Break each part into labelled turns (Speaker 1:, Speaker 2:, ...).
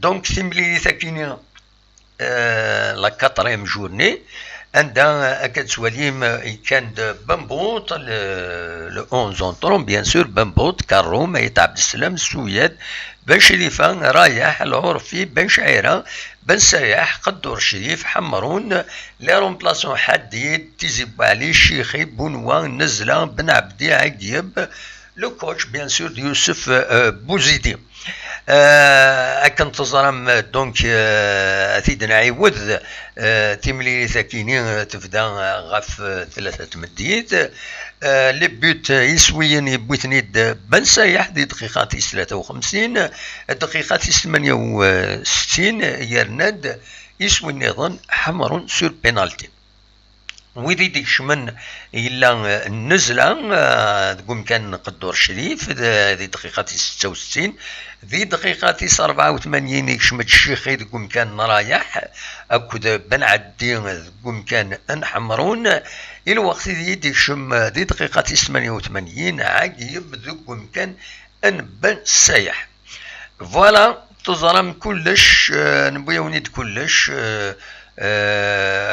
Speaker 1: دونك ثمليلي ثاكيني لا كاتريم جورني عندها كتسواليم كان بنبوط لو 11 طروم بيان سور بنبوط كاروم ميت عبد السلام السوياد بن شريفه رايح العرفي بن شعيره بن سياح قدور شريف حمرون لي رومبلاسون حديد تيزي بالي شيخي بونوا نزله بن عبدي عقيب لو كوتش بيان سور يوسف بوزيدي. كنت تزرم دونك ثيدنا عيود تيملي ثاكيني تبدا غاف ثلاثة مديت لي بوت يسويين بوتنيد بن سايح دي دقيقة 53 دقيقة 68 يرند يسوي النظام حمر سور بينالتي ويدي ديك شمن إلا النزلة تقوم كان قدور شريف ذي دقيقة 66 ذي دقيقة 84 يكشمت الشيخي تقوم كان رايح أكد بن عدي تقوم كان انحمرون الوقت ذي ديك شم ذي دقيقة 88 عاقب تقوم كان ان بن سايح. فوالا تظلم كلش نبويا ونيد كلش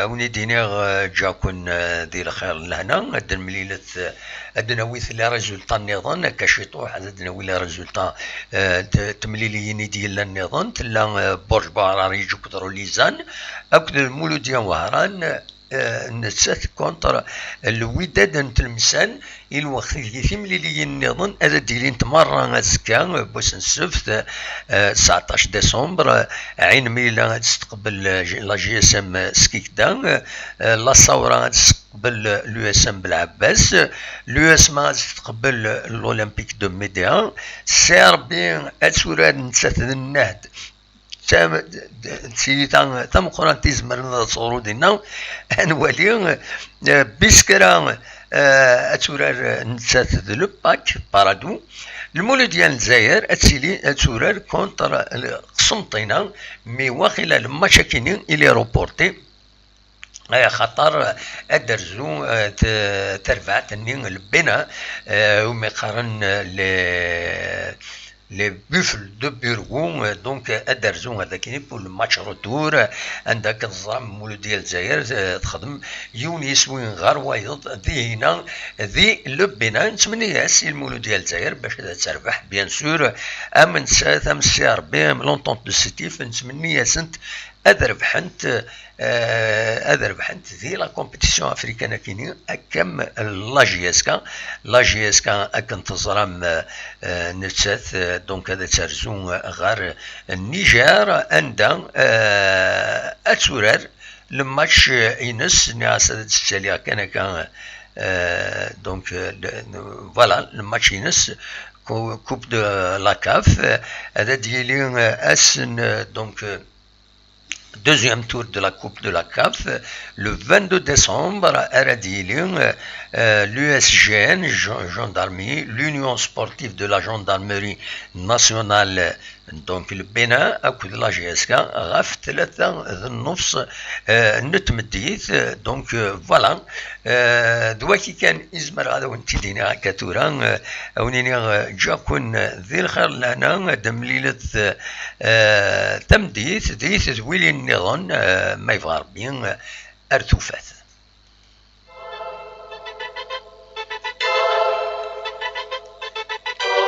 Speaker 1: ونيدينيغ جاكون دي الخير لهنا ادن مليلة ادن ويث لي ريزولطا النظام كشيطوح ادن ويلا ريزولطا تمليليين ديال النظام تلا برج باراري جو كدرو ليزان اكد المولوديان وهران نسات كونتر الوداد نتلمسان الوقت اللي ثمليليين النظام هذا ديلين تمرة زكا بوس السبت 19 ديسمبر عين ميلا تستقبل لا جي اس ام سكيكدا لا ثورة تستقبل لو اس ام بالعباس لو اس ام تستقبل الاولمبيك دو ميديا سيربي اتسوراد نسات النهد تم قران تيزمر صورو دينا انوالي بيسكرا اتورار نسات لو باك بارادو المولود ديال الجزائر اتسيلي اتورار كونتر قسنطينه مي واخيلا لما شاكينين الي روبورتي خطر ادرزو ترفعت النين البناء ومي قارن les buffles de Burgos donc ادرزو هذاك بور الماتش روتور عندك الزرام مولود ديال الجزائر تخدم يونس وين غار وايض ذي هنا ذي لو بناء نتمنى ياس المولود ديال الجزائر باش تربح بيان سور امن سات ام سي ار بي ام لونطونت دو سيتيف نتمنى ياسنت أذربحنت ذي لا كومبيتيسيون افريكان كيني اكم لا جي اس كا اكن تزرم نتسات دونك هذا ترزون غار النيجر عندها اتورار الماتش ينس ناس تسالي كان دونك فوالا الماتش ينس كوب دو لا كاف هذا ديالي اسن دونك deuxième tour de la Coupe de la CAF, le 22 décembre, à Radilin, l'USGN, gendarmerie, l'Union sportive de la gendarmerie nationale, donc le Bénin, à coup de la GSK, RAF, Teleta, Nofs, Nutmedith, donc voilà. دواكي كان إزمر هذا ونتيدينا كاتورا ونينا جاكون ذي الخير لنا دمليلة تمديث ديث ذويل النظام ما يفغر بين أرتوفات.